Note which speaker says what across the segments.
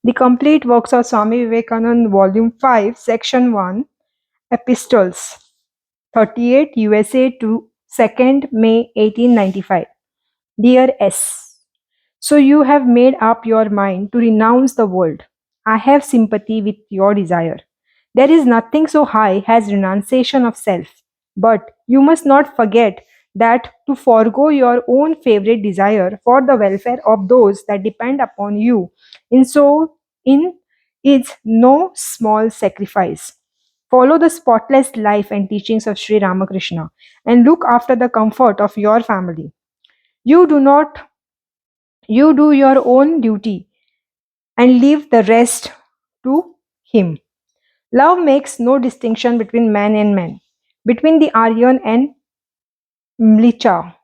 Speaker 1: The complete works of Swami Vivekananda, Volume 5, Section 1, Epistles, 38 USA to 2nd May 1895. Dear S. So you have made up your mind to renounce the world. I have sympathy with your desire. There is nothing so high as renunciation of self. But you must not forget that to forego your own favorite desire for the welfare of those that depend upon you in is no small sacrifice. Follow the spotless life and teachings of Sri Ramakrishna and look after the comfort of your family. You do not you do your own duty and leave the rest to him. Love makes no distinction between man and man, between the Aryan and Mlicha,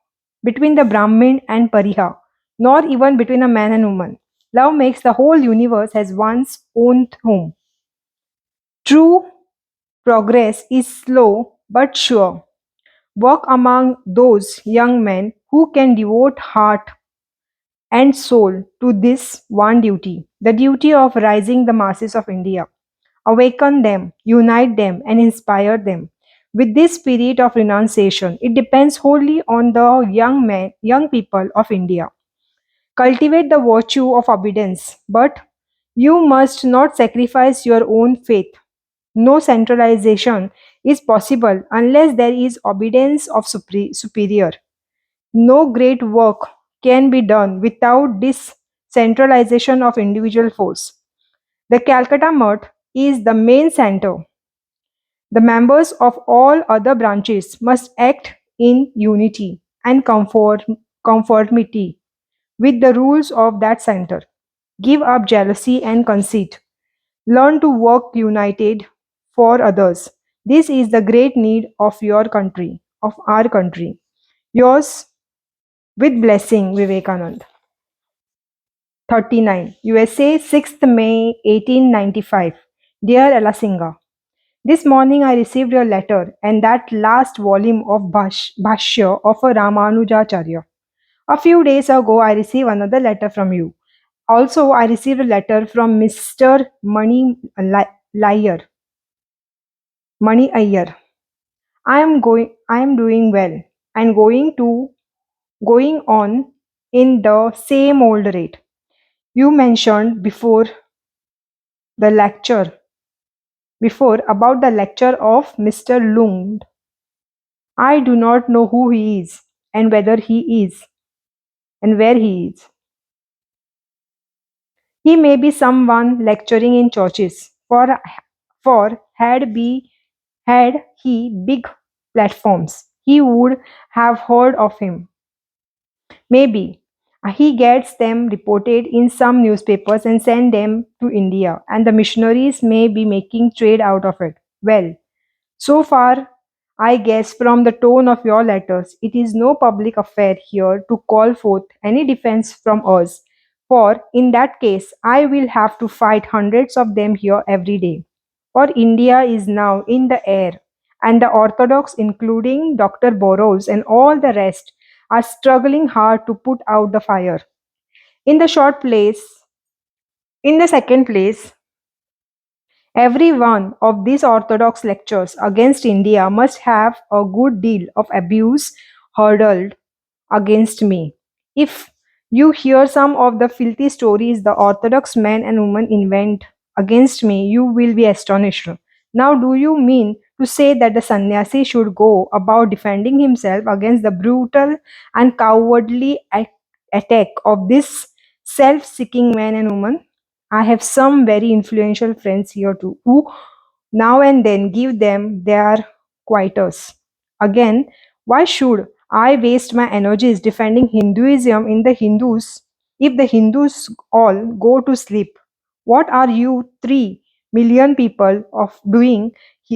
Speaker 1: between the Brahmin and Pariha, nor even between a man and woman. Love makes the whole universe as one's own home. True progress is slow but sure. Walk among those young men who can devote heart and soul to this one duty, the duty of rising the masses of India. Awaken them, unite them, and inspire them. With this spirit of renunciation, it depends wholly on the young people of India. Cultivate the virtue of obedience, but you must not sacrifice your own faith. No centralization is possible unless there is obedience of superior. No great work can be done without this centralization of individual force. The Calcutta Mutt is the main center. The members of all other branches must act in unity and conformity with the rules of that center. Give up jealousy and conceit. Learn to work united for others. This is the great need of your country, of our country. Yours with blessing, Vivekanand. 39. USA, 6th May 1895. Dear Alasinga, this morning I received your letter and that last volume of Bhashya of a Ramanujacharya. A few days ago, I received another letter from you. Also, I received a letter from Mr. Mani Iyer. I am doing well and going on in the same old rate. You mentioned the lecture before about the lecture of Mr. Lund. I do not know who he is and whether he is and where he is. He may be someone lecturing in churches, for had he big platforms, he would have heard of him. Maybe he gets them reported in some newspapers and send them to India, and the missionaries may be making trade out of it. Well, so far, I guess from the tone of your letters, it is no public affair here to call forth any defense from us, for in that case, I will have to fight hundreds of them here every day. For India is now in the air, and the Orthodox, including Dr. Burrows and all the rest, are struggling hard to put out the fire. In the short place, in the second place, every one of these orthodox lectures against India must have a good deal of abuse hurled against me. If you hear some of the filthy stories the orthodox men and women invent against me, you will be astonished. Now, do you mean to say that the sannyasi should go about defending himself against the brutal and cowardly attack of this self seeking man and woman? I have some very influential friends here too, who now and then give them their quietus. Again, why should I waste my energies defending Hinduism in the Hindus if the Hindus all go to sleep? What are you 3 million people of doing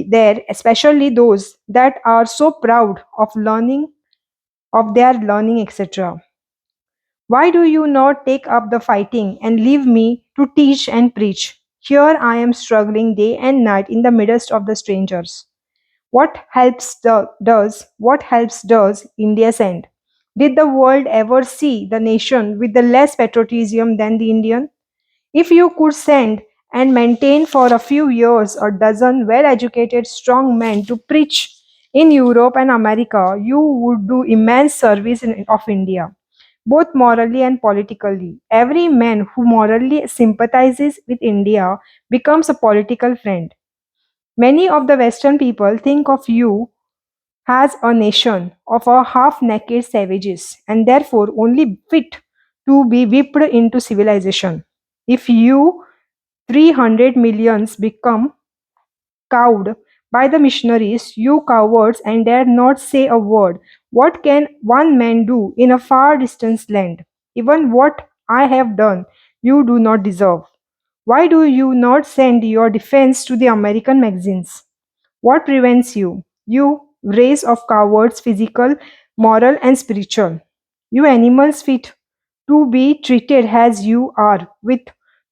Speaker 1: there, especially those that are so proud of their learning, etc.? Why do you not take up the fighting and leave me to teach and preach? Here I am struggling day and night in the midst of the strangers. What helps does India send? Did the world ever see the nation with the less patriotism than the Indian? If you could send and maintain for a few years a dozen well educated, strong men to preach in Europe and America, you would do immense service of India, both morally and politically. Every man who morally sympathizes with India becomes a political friend. Many of the Western people think of you as a nation of a half naked savages and therefore only fit to be whipped into civilization. If you 300 millions become cowed by the missionaries, you cowards, and dare not say a word. What can one man do in a far distant land? Even what I have done, you do not deserve. Why do you not send your defense to the American magazines? What prevents you? You race of cowards, physical, moral, and spiritual. You animals fit to be treated as you are, with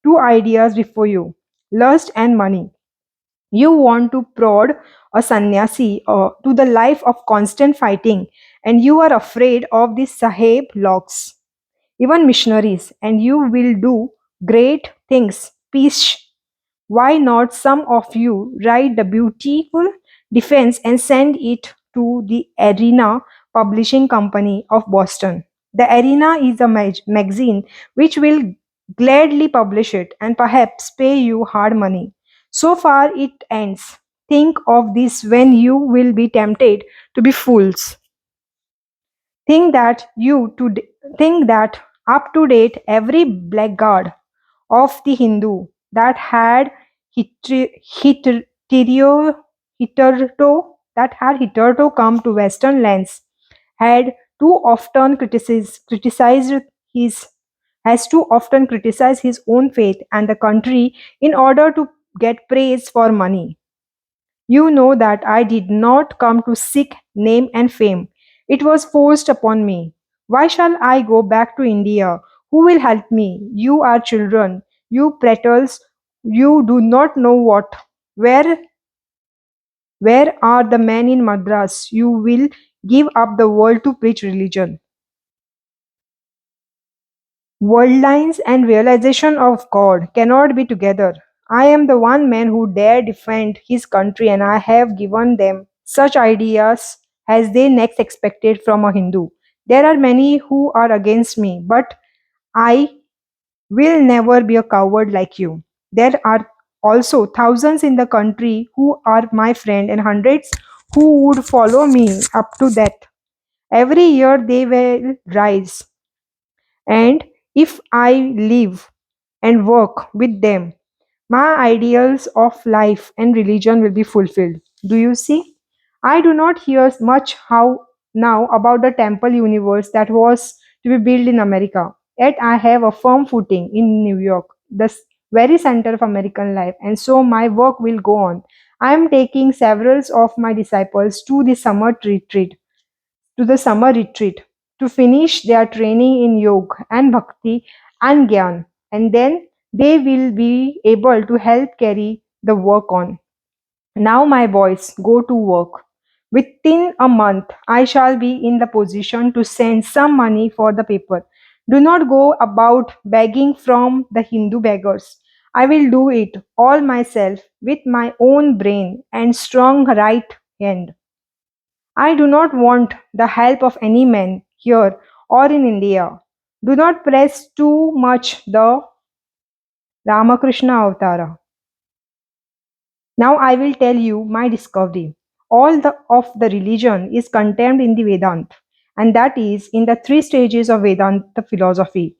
Speaker 1: two ideas before you, lust and money. You want to prod a sannyasi to the life of constant fighting, and you are afraid of the Sahib logs, even missionaries, and you will do great things. Peace. Why not some of you write the beautiful defense and send it to the Arena Publishing Company of Boston? The Arena is a magazine which will gladly publish it and perhaps pay you hard money. So far it ends. Think of this when you will be tempted to be fools. Think that think that up to date every blackguard of the Hindu that had hitherto hitherto come to Western lands had too often criticized his has too often criticized his own faith and the country in order to get praise for money. You know that I did not come to seek name and fame. It was forced upon me. Why shall I go back to India? Who will help me? You are children. You prattles. You do not know what. Where where are the men in Madras? You will give up the world to preach religion. Worldlines and realization of God cannot be together. I am the one man who dare defend his country, and I have given them such ideas as they next expected from a Hindu. There are many who are against me, but I will never be a coward like you. There are also thousands in the country who are my friend and hundreds who would follow me up to death. Every year they will rise, and if I live and work with them, my ideals of life and religion will be fulfilled. Do you see? I do not hear much how now about the temple universe that was to be built in America. Yet I have a firm footing in New York, the very center of American life, and so my work will go on. I am taking several of my disciples to the summer retreat to finish their training in yoga and bhakti and gyan, and then they will be able to help carry the work on. Now, my boys, go to work. Within a month, I shall be in the position to send some money for the paper. Do not go about begging from the Hindu beggars. I will do it all myself with my own brain and strong right hand. I do not want the help of any man here or in India. Do not press too much the Ramakrishna Avatara. Now I will tell you my discovery. All of the religion is contained in the Vedanta, and that is in the three stages of Vedanta philosophy: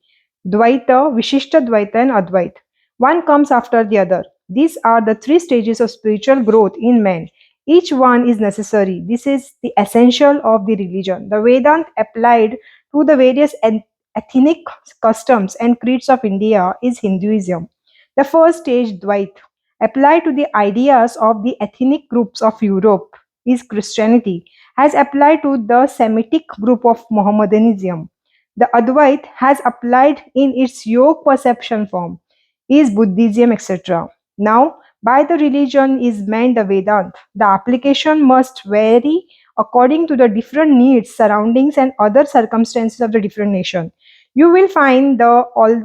Speaker 1: Dvaita, Vishishta Dvaita, and Advaita. One comes after the other. These are the three stages of spiritual growth in man. Each one is necessary. This is the essential of the religion. The Vedanta applied to the various ethnic customs and creeds of India is Hinduism. The first stage, Dvaita, applied to the ideas of the ethnic groups of Europe is Christianity, has applied to the Semitic group of Mohammedanism. The Advait has applied in its yoga perception form is Buddhism, etc. Now, by the religion is meant the Vedanta. The application must vary according to the different needs, surroundings, and other circumstances of the different nation. You will find the all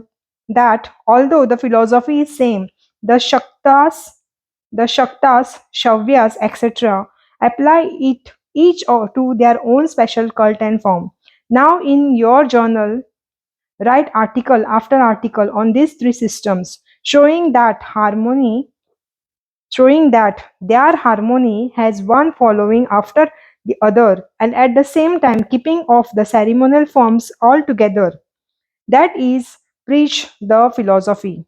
Speaker 1: that although the philosophy is same, the Shaktas, Shavyas, etc., apply it each or to their own special cult and form. Now, in your journal, write article after article on these three systems, showing that their harmony has one following after the other, and at the same time keeping off the ceremonial forms altogether. That is, preach the philosophy,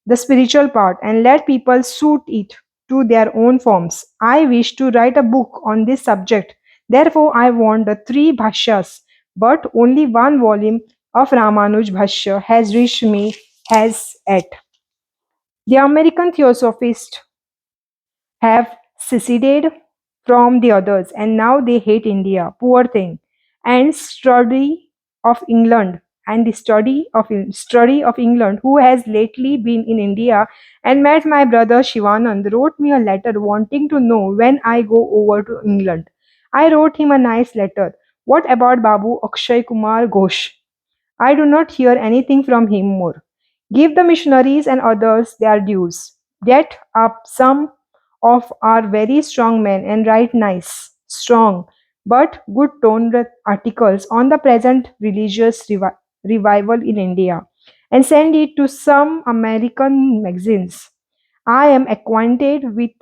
Speaker 1: the spiritual part, and let people suit it to their own forms. I wish to write a book on this subject. Therefore, I want the three bhashyas, but only one volume of Ramanuj Bhashya has reached me as yet. The American Theosophists have seceded from the others, and now they hate India. Poor thing. And study of England and the study of England, who has lately been in India and met my brother Shivanand, wrote me a letter wanting to know when I go over to England. I wrote him a nice letter. What about Babu Akshay Kumar Ghosh? I do not hear anything from him more. Give the missionaries and others their dues. Get up some of our very strong men and write nice, strong, but good toned articles on the present religious revival in India and send it to some American magazines. I am acquainted with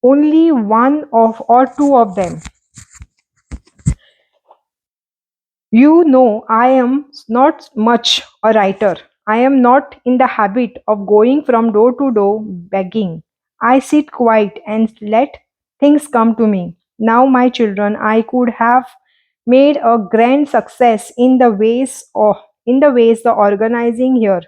Speaker 1: only one of or two of them. You know, I am not much a writer. I am not in the habit of going from door to door begging. I sit quiet and let things come to me. Now, my children, I could have made a grand success in the ways the organizing here.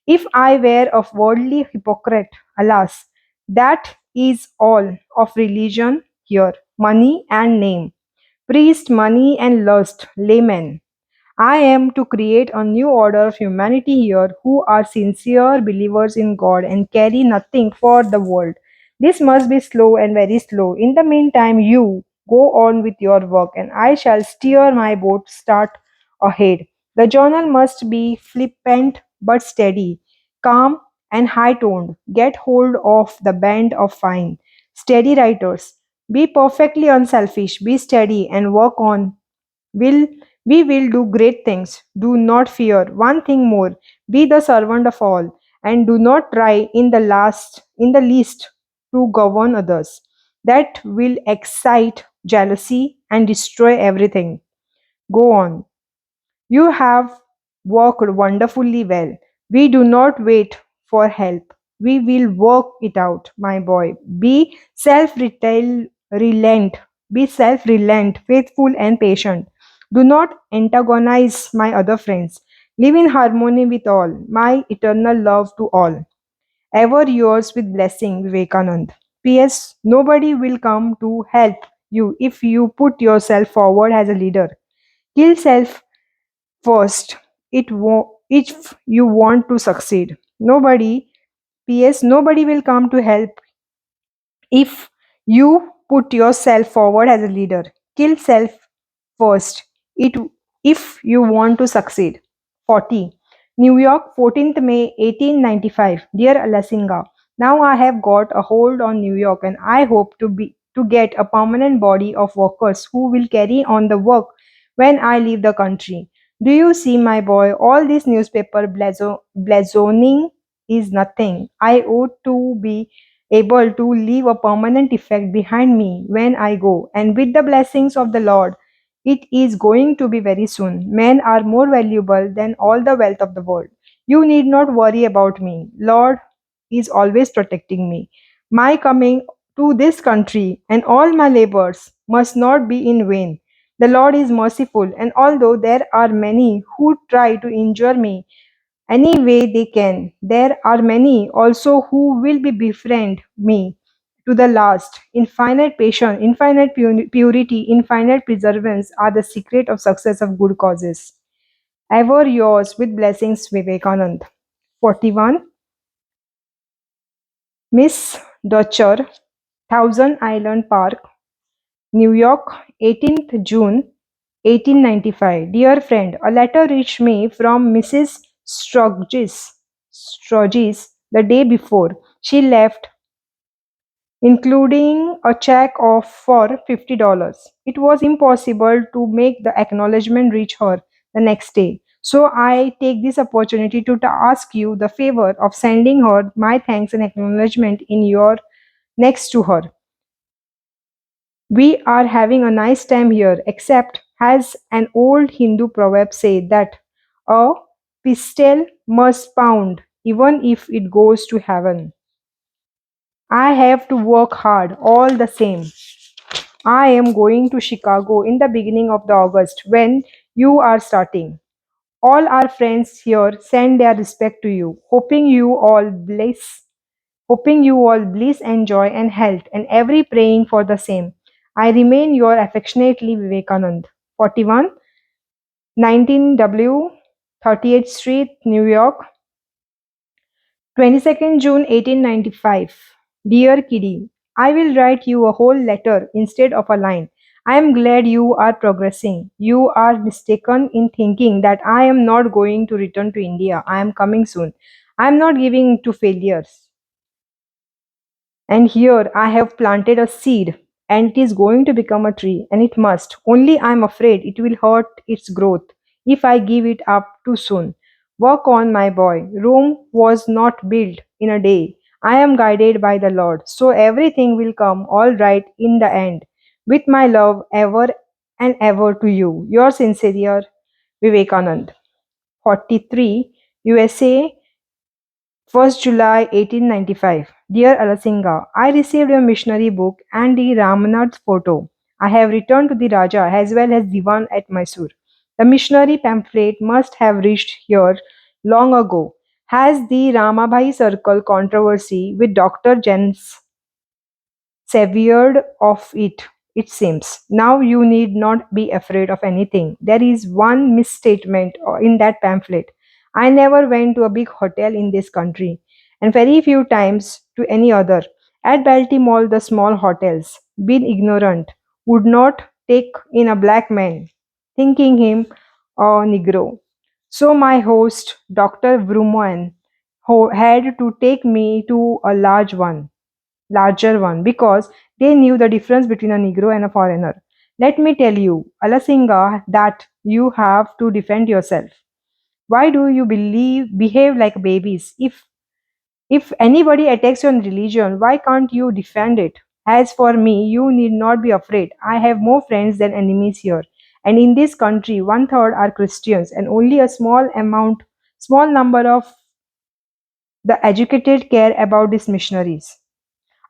Speaker 1: If I were a worldly hypocrite, alas, that is all of religion here, money and name, priest, money and lust, laymen. I am to create a new order of humanity here who are sincere believers in God and carry nothing for the world. This must be slow and very slow. In the meantime, you go on with your work and I shall steer my boat start ahead. The journal must be flippant but steady, calm and high toned. Get hold of the band of fine, steady writers. Be perfectly unselfish, be steady and work on will we will do great things. Do not fear. One thing more, be the servant of all, and do not try in the least to govern others. That will excite jealousy and destroy everything. Go on. You have worked wonderfully well. We do not wait for help. We will work it out, my boy. Relent. Be self-relent, faithful and patient. Do not antagonize my other friends. Live in harmony with all. My eternal love to all. Ever yours with blessing, Vivekanand. P.S. Nobody will come to help you if you put yourself forward as a leader. Kill self first, if you want to succeed. Nobody will come to help if you put yourself forward as a leader. Kill self first, it, if you want to succeed. 40. New York, 14th May 1895. Dear Alasinga, now I have got a hold on New York and I hope to get a permanent body of workers who will carry on the work when I leave the country. Do you see, my boy, all this newspaper blazoning is nothing. I ought to be able to leave a permanent effect behind me when I go, and with the blessings of the Lord, it is going to be very soon. Men are more valuable than all the wealth of the world. You need not worry about me. Lord is always protecting me. My coming to this country and all my labors must not be in vain. The Lord is merciful, and although there are many who try to injure me any way they can, there are many also who will be befriend me to the last. Infinite patience, infinite purity, infinite perseverance are the secret of success of good causes. Ever yours with blessings, Vivekanand. 41. Miss Dutcher, Thousand Island Park, New York, 18th June 1895. Dear friend, a letter reached me from Mrs. Sturgis the day before she left, including a check of for $50. It was impossible to make the acknowledgement reach her the next day. So I take this opportunity to ask you the favor of sending her my thanks and acknowledgement in your next to her. We are having a nice time here, except, as an old Hindu proverb says, that a pistol must pound even if it goes to heaven. I have to work hard all the same. I am going to Chicago in the beginning of the August when you are starting. All our friends here send their respect to you, hoping you all bliss and joy and health, and every praying for the same. I remain your affectionately Vivekanand. 41, 19 W, 38th Street, New York, 22nd June 1895. Dear Kiddy, I will write you a whole letter instead of a line. I am glad you are progressing. You are mistaken in thinking that I am not going to return to India. I am coming soon. I am not giving to failures. And here I have planted a seed, and it is going to become a tree, and it must. Only I am afraid it will hurt its growth if I give it up too soon. Work on, my boy. Rome was not built in a day. I am guided by the Lord, so everything will come all right in the end. With my love ever and ever to you, your sincere Vivekanand. 43 USA, 1st July 1895. Dear Alasinga, I received your missionary book and the Ramnath photo. I have returned to the Raja as well as Diwan at Mysore. The missionary pamphlet must have reached here long ago. Has the Ramabhai Circle controversy with Dr. Jens severed of it, it seems. Now you need not be afraid of anything. There is one misstatement in that pamphlet. I never went to a big hotel in this country, and very few times to any other. At Baltimore, the small hotels, being ignorant, would not take in a black man, thinking him a Negro. So my host, Dr. Vrooman, had to take me to a larger one, because they knew the difference between a Negro and a foreigner. Let me tell you, Alasinga, that you have to defend yourself. Why do you behave like babies? If anybody attacks your religion, why can't you defend it? As for me, you need not be afraid. I have more friends than enemies here. And in this country, one third are Christians, and only a small number of the educated care about these missionaries.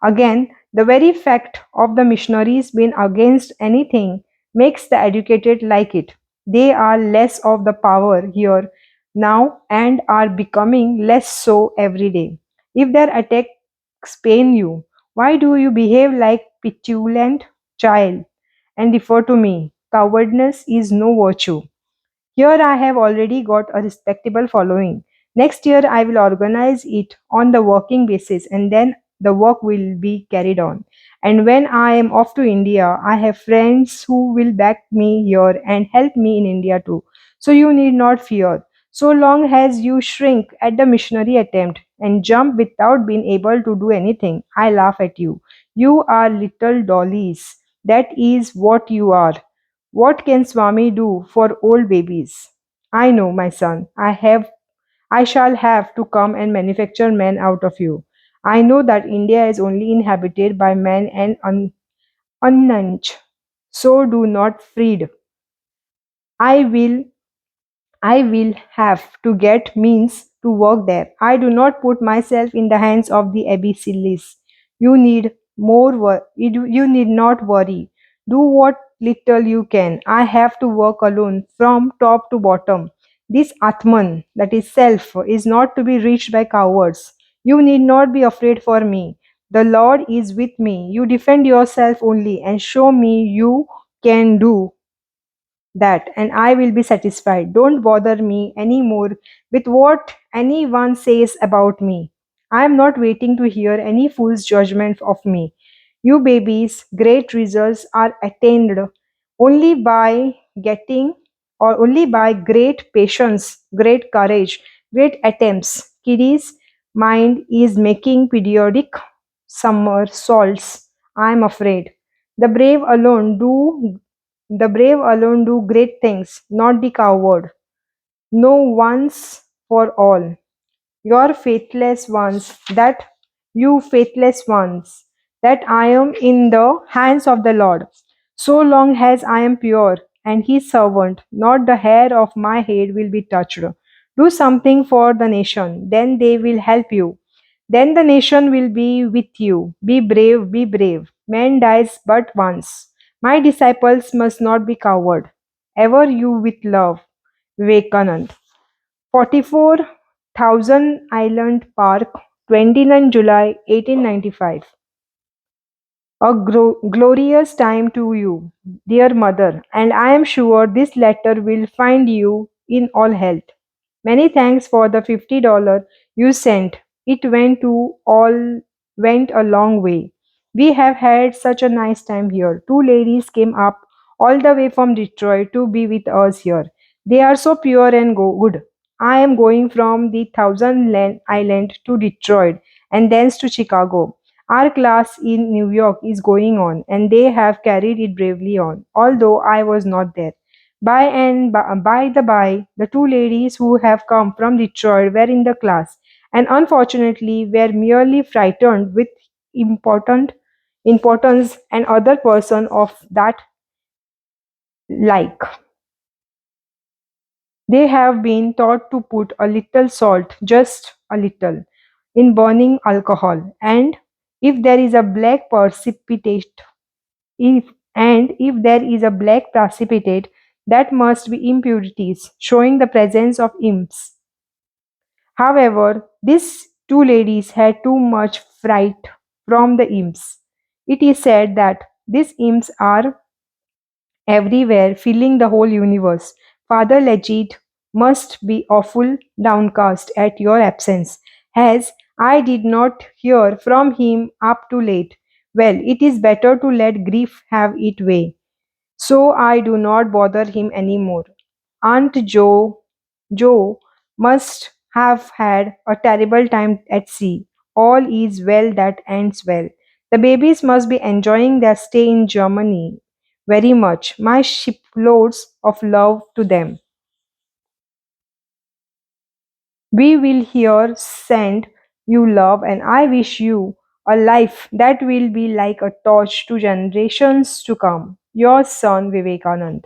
Speaker 1: Again, the very fact of the missionaries being against anything makes the educated like it. They are less of the power here now and are becoming less so every day. If their attacks pain you, why do you behave like petulant child and refer to me? Cowardness is no virtue. Here I have already got a respectable following. Next year I will organize it on the working basis, and then the work will be carried on. And when I am off to India, I have friends who will back me here and help me in India too. So you need not fear. So long as you shrink at the missionary attempt and jump without being able to do anything, I laugh at you. You are little dollies. That is what you are. What can Swami do for old babies? I know, my son. I shall have to come and manufacture men out of you. I know that India is only inhabited by men and unnunch. So do not freed. I will I will have to get means to work there. I do not put myself in the hands of the Epistles. You need not worry. Do what little you can. I have to work alone from top to bottom. This Atman, that is self, is not to be reached by cowards. You need not be afraid for me. The Lord is with me. You defend yourself only and show me you can do that, and I will be satisfied. Don't bother me any more with what anyone says about me. I am not waiting to hear any fool's judgment of me. You babies, great results are attained only by getting or only by great patience, great courage, Great attempts. Kitty's mind is making periodic somersaults. I am afraid. The brave alone do the brave alone do great things, not the coward. No once for all. Your faithless ones, that you faithless ones, that I am in the hands of the Lord. So long as I am pure and his servant, not the hair of my head will be touched. Do something for the nation, then they will help you. Then the nation will be with you. Be brave, be brave. Man dies but once. My disciples must not be coward. Ever you with love. Vivekanand. 44,000 Island Park, 29 July 1895. A glorious time to you, dear mother, and I am sure this letter will find you in all health. Many thanks for the $50 you sent. It went a long way. We have had such a nice time here. Two ladies came up all the way from Detroit to be with us here. They are so pure and good. I am going from the Thousand Island to Detroit and thence to Chicago. Our class in New York is going on, and they have carried it bravely on, although I was not there. By the by, the two ladies who have come from Detroit were in the class, and unfortunately were merely frightened with important importance and other person of that like. They have been taught to put a little salt, just a little, in burning alcohol, and if there is a black precipitate if if there is a black precipitate, that must be impurities, showing the presence of imps. However, these two ladies had too much fright from the imps. It is said that these imps are everywhere, filling the whole universe. Father Legit must be awful downcast at your absence, as I did not hear from him up to late. Well, it is better to let grief have its way, so I do not bother him any more. Aunt Jo must have had a terrible time at sea. All is well that ends well. The babies must be enjoying their stay in Germany very much. My shiploads of love to them. We will here send you love, and I wish you a life that will be like a torch to generations to come. Your son Vivekanand.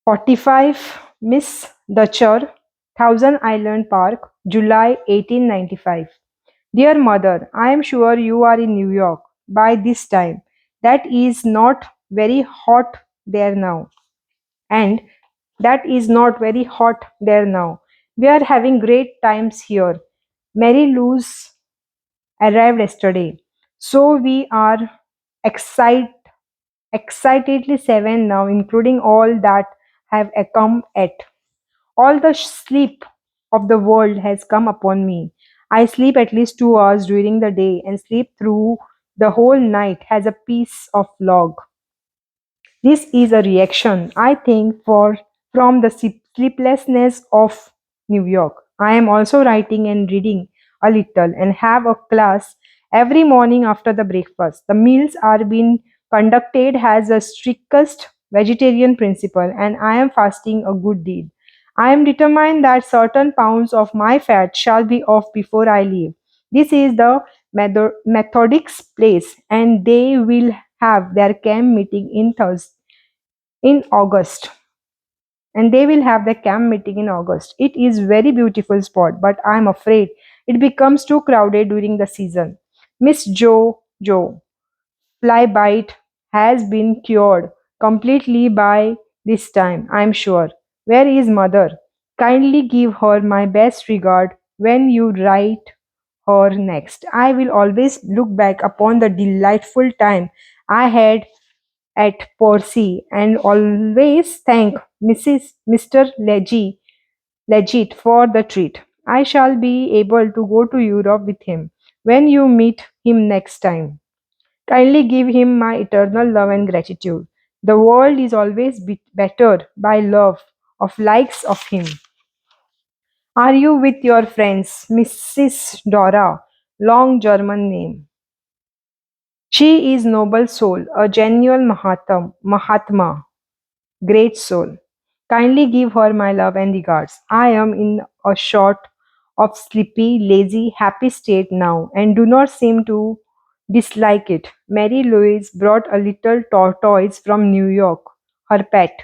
Speaker 1: 45 Miss Dutcher, Thousand Island Park, July 1895. Dear Mother, I am sure you are in New York by this time. That is not very hot there now. And that is not very hot there now. We are having great times here. Mary Lou's arrived yesterday. So we are excited excitedly seven now, including all that have come at. All the sleep of the world has come upon me. I sleep at least 2 hours during the day and sleep through the whole night as a piece of log. This is a reaction, I think, for from the sleeplessness of New York. I am also writing and reading a little and have a class every morning after the breakfast. The meals are being conducted as a strictest vegetarian principle, and I am fasting a good deal. I am determined that certain pounds of my fat shall be off before I leave. This is the Methodic's place, and they will have their camp meeting in August. And they will have the camp meeting in August. It is very beautiful spot, but I am afraid it becomes too crowded during the season. Miss Joe Flybite has been cured completely by this time, I am sure. Where is mother? Kindly give her my best regard when you write her next. I will always look back upon the delightful time I had at Portsea and always thank Mr. Legit for the treat. I shall be able to go to Europe with him when you meet him next time. Kindly give him my eternal love and gratitude. The world is always better by love of likes of him. Are you with your friends, Mrs. Dora? Long German name. She is noble soul, a genuine Mahatma, great soul. Kindly give her my love and regards. I am in a sort of sleepy, lazy, happy state now, and do not seem to dislike it. Mary Louise brought a little tortoise from New York, her pet.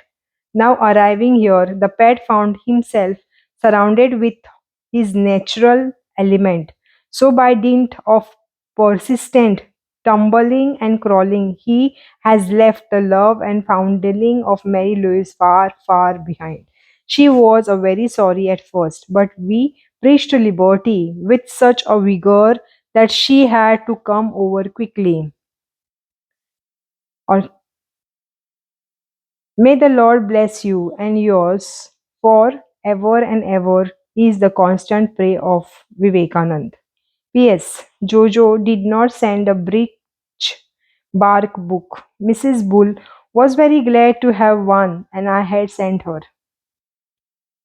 Speaker 1: Now arriving here, the pet found himself surrounded with his natural element. So, by dint of persistent tumbling and crawling, he has left the love and fondling of Mary Louise far, far behind. She was a very sorry at first, but we preached liberty with such a vigor that she had to come over quickly. Or may the Lord bless you and yours for ever and ever is the constant prayer of Vivekanand. P.S. Jojo did not send a breech bark book. Mrs. Bull was very glad to have one, and I had sent her.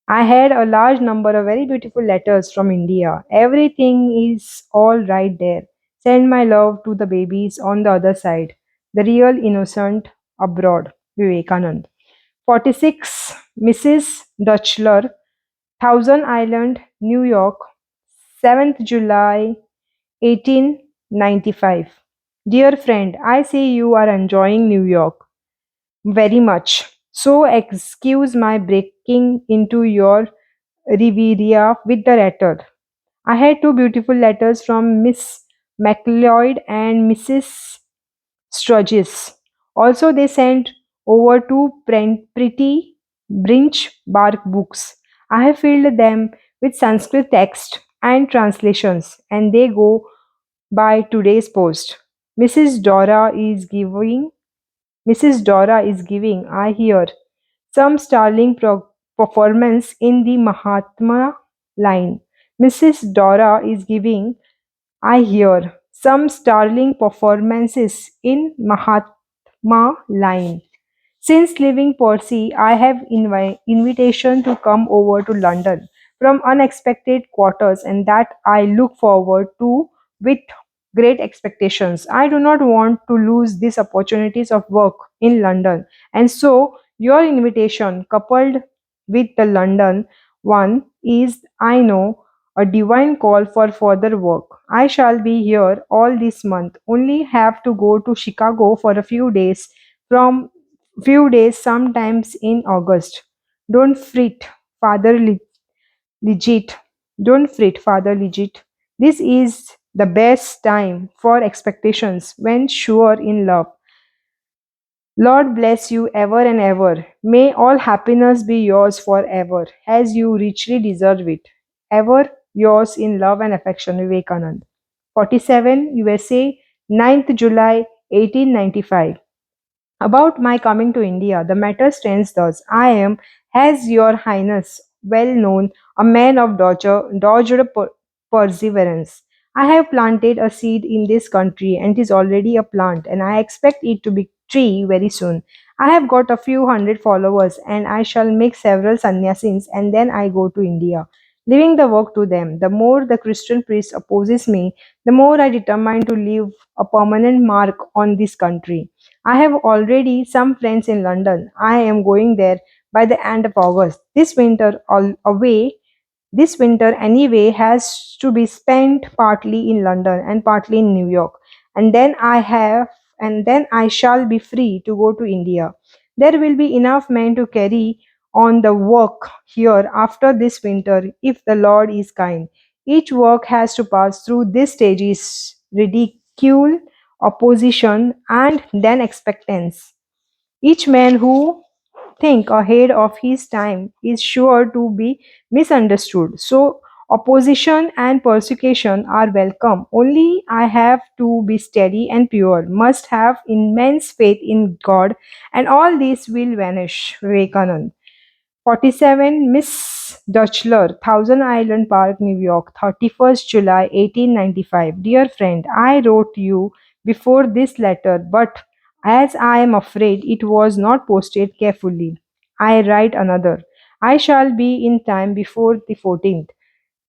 Speaker 1: I had a large number of very beautiful letters from India. Everything is all right there. Send my love to the babies on the other side. The real innocent abroad. Vivekanand. 46 Mrs. Dutchler, Thousand Island, New York, 7th July 1895. Dear friend, I see you are enjoying New York very much. So excuse my breaking into your Riviera with the letter. I had two beautiful letters from Miss MacLeod and Mrs. Sturgis. Also, they sent over two pretty Brinch bark books. I have filled them with Sanskrit text and translations, and they go by today's post. Mrs. Dora is giving, Mrs. Dora is giving, I hear, some startling performance in the Mahatma line. Mrs. Dora is giving, I hear, some startling performances in Mahatma line. Since leaving Percy, I have invitation to come over to London from unexpected quarters, and that I look forward to with great expectations. I do not want to lose these opportunities of work in London, and so your invitation, coupled with the London one, is, I know, a divine call for further work. I shall be here all this month, only have to go to Chicago for a few days sometimes in August. Don't fret, Father Legit. Don't fret, Father Legit. This is the best time for expectations when sure in love. Lord bless you ever and ever. May all happiness be yours forever, as you richly deserve it. Ever yours in love and affection, Vivekanand. 47 USA, 9th July 1895. About my coming to India, the matter stands thus. I am, as your highness well known, a man of dogged perseverance. I have planted a seed in this country and it is already a plant, and I expect it to be tree very soon. I have got a few hundred followers, and I shall make several sannyasins, and then I go to India, leaving the work to them. The more the Christian priest opposes me, the more I determine to leave a permanent mark on this country. I have already some friends in London. I am going there by the end of August. This winter anyway has to be spent partly in London and partly in New York. And then I shall be free to go to India. There will be enough men to carry on the work here after this winter if the Lord is kind. Each work has to pass through these stages: ridicule, opposition, and then expectance. Each man who think ahead of his time is sure to be misunderstood. So opposition and persecution are welcome. Only I have to be steady and pure, must have immense faith in God, and all this will vanish. Vivekanand. 47 Miss Dutchler, Thousand Island Park, New York, 31st July 1895. Dear friend, I wrote you before this letter, but as I am afraid it was not posted carefully, I write another. I shall be in time before the 14th.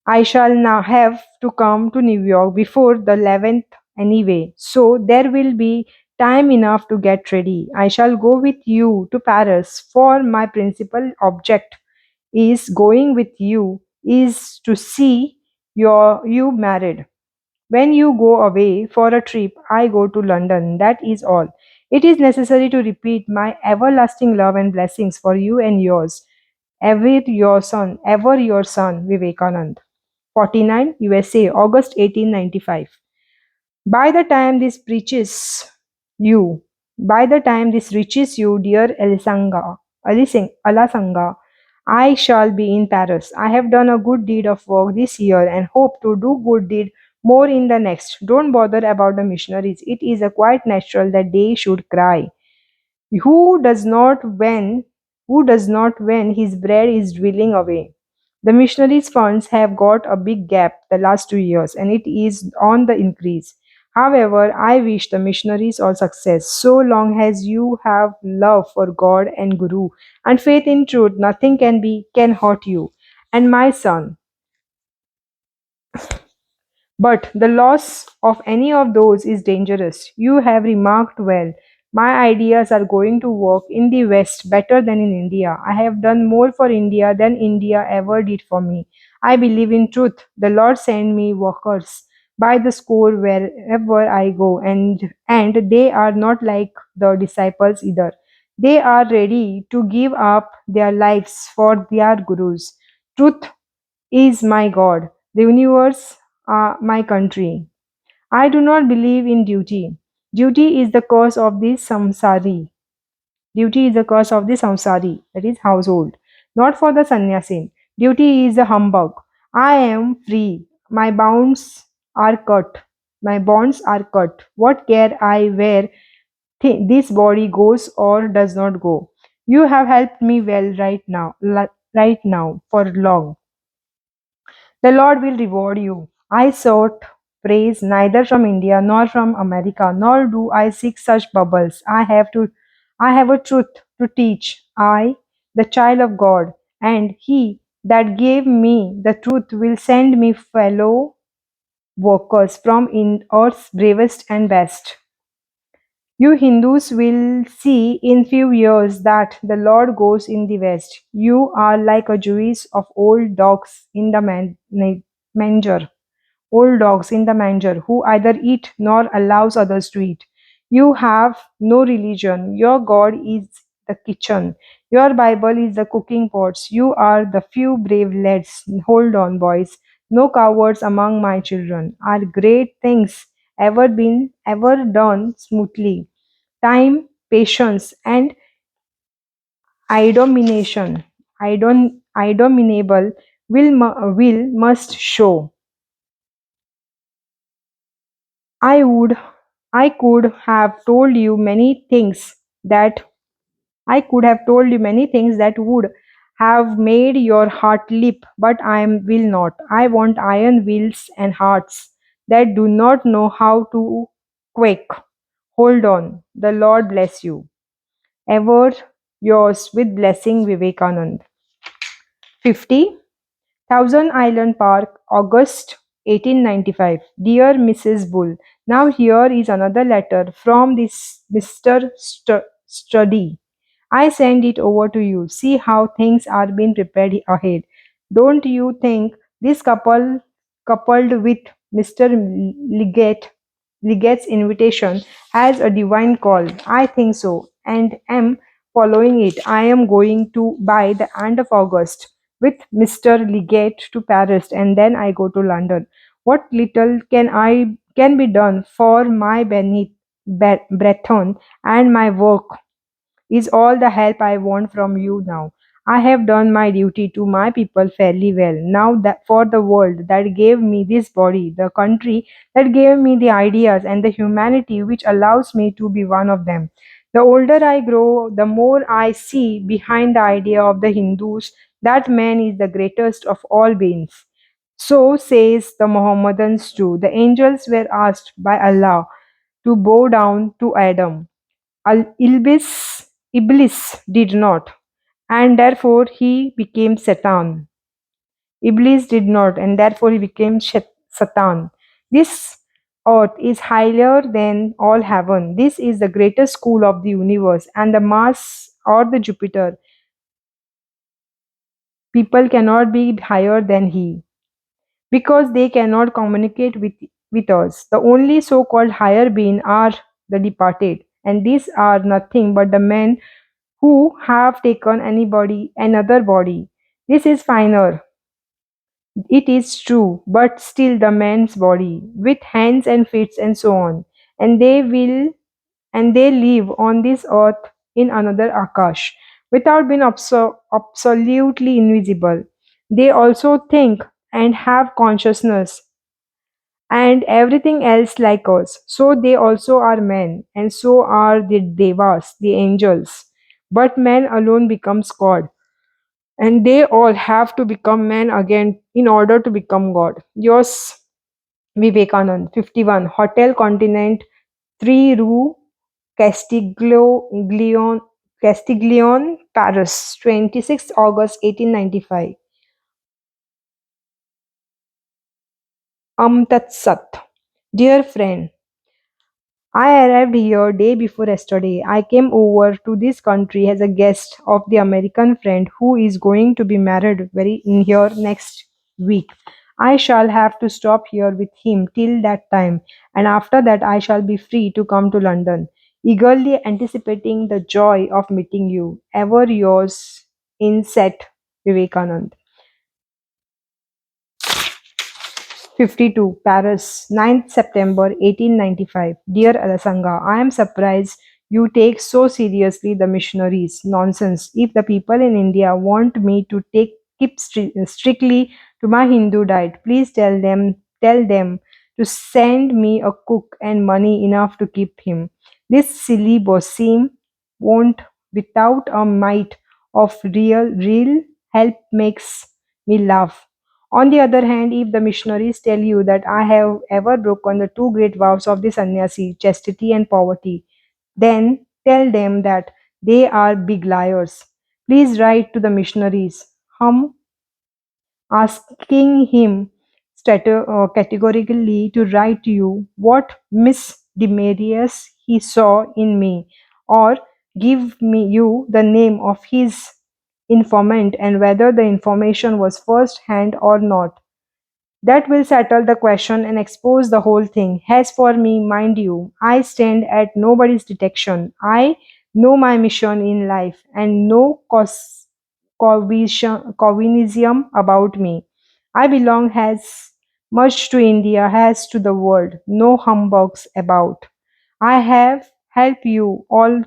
Speaker 1: I shall now have to come to New York before the 11th anyway, so there will be time enough to get ready. I shall go with you to Paris, for my principal object is going with you is to see you married. When you go away for a trip, I go to London. That is all. It is necessary to repeat my everlasting love and blessings for you and yours. Ever your son, Vivekanand. 49, USA, August 1895. By the time this reaches you, by the time this reaches you, dear Alasanga, I shall be in Paris. I have done a good deed of work this year and hope to do good deed more in the next. Don't bother about the missionaries. It is a quite natural that they should cry. Who does not when his bread is dwindling away? The missionaries' funds have got a big gap the last 2 years, and it is on the increase. However, I wish the missionaries all success. So long as you have love for God and Guru and faith in truth, nothing can hurt you. And my son, but the loss of any of those is dangerous. You have remarked well. My ideas are going to work in the West better than in India. I have done more for India than India ever did for me. I believe in truth. The Lord send me workers by the score wherever I go, and they are not like the disciples either. They are ready to give up their lives for their gurus. Truth is my God. The universe my country. I do not believe in duty. Duty is the cause of the samsari. Duty is the cause of the samsari, that is household, not for the sannyasin. Duty is a humbug. I am free. My bounds are cut. My bonds are cut. What care I where this body goes or does not go? You have helped me well right now, for long. The Lord will reward you. I sought praise neither from India nor from America, nor do I seek such bubbles. I have a truth to teach. I, the child of God, and He that gave me the truth will send me fellow workers from in earth's bravest and best. You Hindus will see in few years that the Lord goes in the west. You are like a Jewish of old dogs in the manger. Old dogs in the manger who either eat nor allows others to eat. You have no religion. Your God is the kitchen. Your Bible is the cooking pots. You are the few brave lads. Hold on, boys. No cowards among my children. Are great things ever done smoothly? Time, patience, and idomination, idominable will must show. I would I could have told you many things that I could have told you many things that would have made your heart leap, but will not. I want iron wills and hearts that do not know how to quake. Hold on. The Lord bless you. Ever yours with blessing, Vivekanand. 50. Thousand Island Park, August 1895. Dear Mrs. Bull, now here is another letter from this Mr. Studdy. I send it over to you. See how things are being prepared ahead. Don't you think this coupled with Mr. Liget's invitation has a divine call? I think so, and am following it. I am going to by the end of August with Mr. Liget to Paris, and then I go to London. What little can be done for my Breton and my work is all the help I want from you now. I have done my duty to my people fairly well. Now that for the world that gave me this body, the country that gave me the ideas and the humanity which allows me to be one of them. The older I grow, the more I see behind the idea of the Hindus that man is the greatest of all beings. So says the Mohammedans too. The angels were asked by Allah to bow down to Adam. Iblis did not, and therefore he became Satan. Iblis did not, and therefore he became Satan. This earth is higher than all heaven. This is the greatest school of the universe, and the Mars or the Jupiter, people cannot be higher than he, because they cannot communicate with us. The only so called higher being are the departed, and these are nothing but the men who have taken another body. This is finer, it is true, but still the man's body, with hands and feet and so on. And they live on this earth in another Akash, without being absolutely invisible. They also think and have consciousness and everything else like us. So they also are men, and so are the devas, the angels. But man alone becomes God, and they all have to become men again in order to become God. Yours, Vivekanand, 51, Hotel Continent, 3 Rue Castiglione, Paris, 26 August 1895. Tat Sat. Dear friend, I arrived here day before yesterday. I came over to this country as a guest of the American friend who is going to be married very in here next week. I shall have to stop here with him till that time, and after that I shall be free to come to London, eagerly anticipating the joy of meeting you. Ever yours in set, Vivekanand. 52, Paris, 9th September 1895. Dear Alasanga, I am surprised you take so seriously the missionaries. Nonsense. If the people in India want me to keep strictly to my Hindu diet, please tell them to send me a cook and money enough to keep him. This silly bosim won't, without a mite of real help, makes me laugh. On the other hand, if the missionaries tell you that I have ever broken the two great vows of the sannyasi, chastity and poverty, then tell them that they are big liars. Please write to the missionaries, asking him categorically to write to you what misdemeanors he saw in me, or give me you the name of his informant and whether the information was first hand or not. That will settle the question and expose the whole thing. As for me, mind you, I stand at nobody's detection. I know my mission in life and no Calvinism about me. I belong as much to India as to the world. No humbugs about. I have helped you all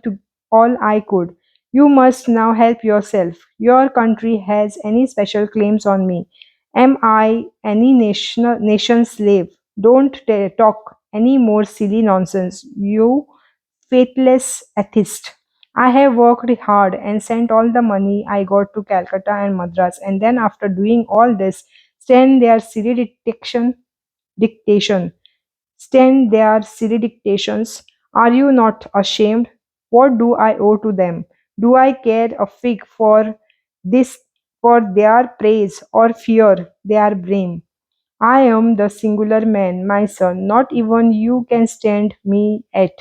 Speaker 1: I could. You must now help yourself. Your country has any special claims on me. Am I any nation's slave? Don't talk any more silly nonsense, you faithless atheist. I have worked hard and sent all the money I got to Calcutta and Madras, and then after doing all this, stand their silly dictation. Stand their silly dictations. Are you not ashamed? What do I owe to them? Do I care a fig this for their praise or fear their blame? I am the singular man, my son. Not even you can stand me at.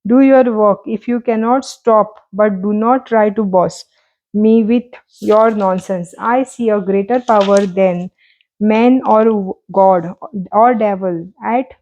Speaker 1: Do your work if you cannot stop, but do not try to boss me with your nonsense. I see a greater power than man or God or devil at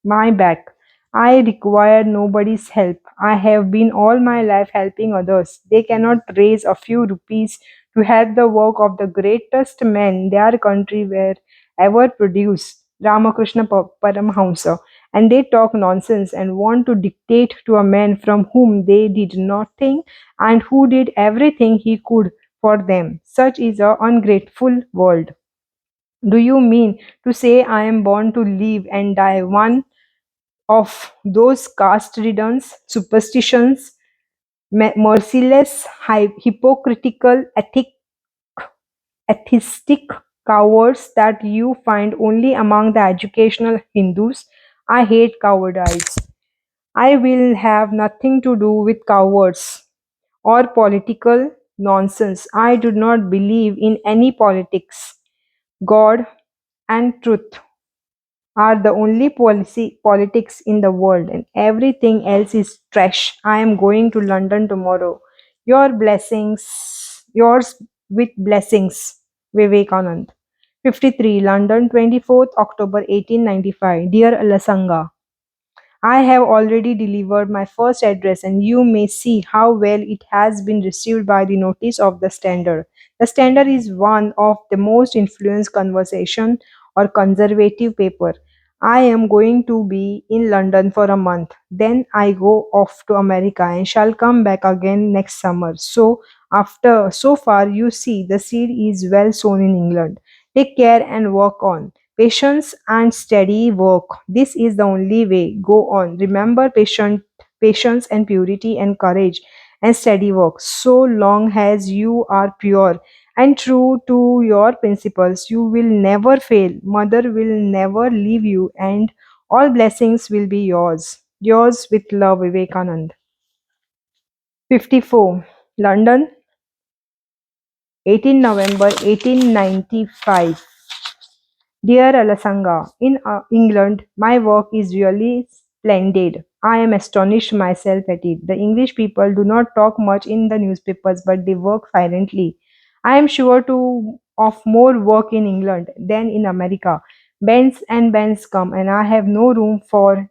Speaker 1: my back. I require nobody's help. I have been all my life helping others. They cannot raise a few rupees to help the work of the greatest man their country were ever produced, Ramakrishna Paramahamsa. And they talk nonsense and want to dictate to a man from whom they did nothing and who did everything he could for them. Such is a ungrateful world. Do you mean to say I am born to live and die one of those caste-ridden superstitions, merciless, hypocritical, atheistic cowards that you find only among the educational Hindus? I hate cowardice. I will have nothing to do with cowards or political nonsense. I do not believe in any politics. God and truth are the only politics in the world, and everything else is trash. I am going to London tomorrow. Your blessings, yours with blessings, Vivekanand. 53 London, 24th October 1895. Dear Alasanga, I have already delivered my first address, and you may see how well it has been received by the notice of the Standard. The Standard is one of the most influenced conversation or conservative paper. I am going to be in London for a month. Then I go off to America and shall come back again next summer. So far you see the seed is well sown in England. Take care and work on. Patience and steady work. This is the only way. Go on. Remember patience and purity and courage and steady work. So long as you are pure and true to your principles, you will never fail. Mother will never leave you, and all blessings will be yours. Yours with love, Vivekanand. 54. London, 18 November 1895. Dear Alasanga, in England, my work is really splendid. I am astonished myself at it. The English people do not talk much in the newspapers, but they work silently. I am sure to of more work in England than in America. Bands and bands come, and I have no room for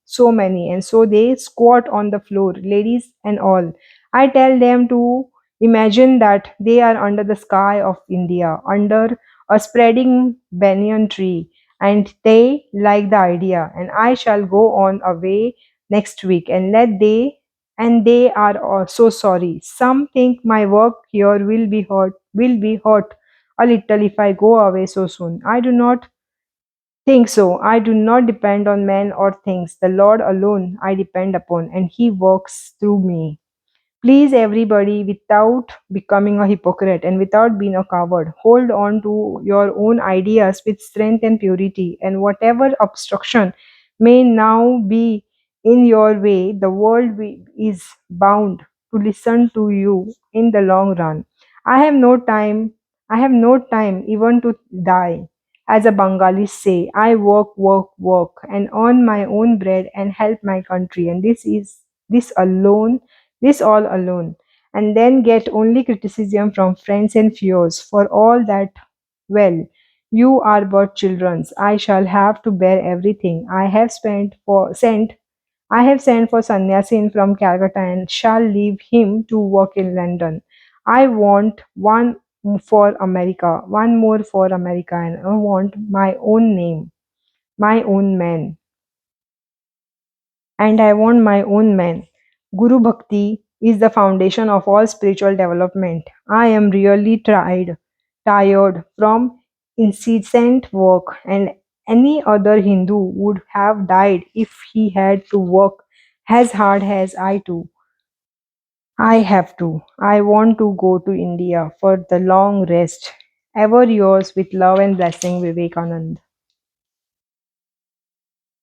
Speaker 1: so many, and so they squat on the floor, ladies and all. I tell them to imagine that they are under the sky of India, under a spreading banyan tree, and they like the idea, and I shall go on away next week, and they are so sorry. Some think my work here will be hurt a little if I go away so soon. I do not think so. I do not depend on men or things. The Lord alone I depend upon, and He works through me. Please, everybody, without becoming a hypocrite and without being a coward, hold on to your own ideas with strength and purity, and whatever obstruction may now be in your way, the world is bound to listen to you in the long run. I have no time. I have no time even to die. As a Bengali say, I work, work, work, and earn my own bread and help my country. And this alone this all alone, and then get only criticism from friends and fears for all that. Well, you are but children's. I shall have to bear everything. I have sent for Sannyasin from Calcutta and shall leave him to work in London. I want one more for America, and I want my own name, my own man and I want my own man. Guru Bhakti is the foundation of all spiritual development. I am really tired from incessant work, and any other Hindu would have died if he had to work as hard as I do. I have to. I want to go to India for the long rest. Ever yours with love and blessing, Vivekanand.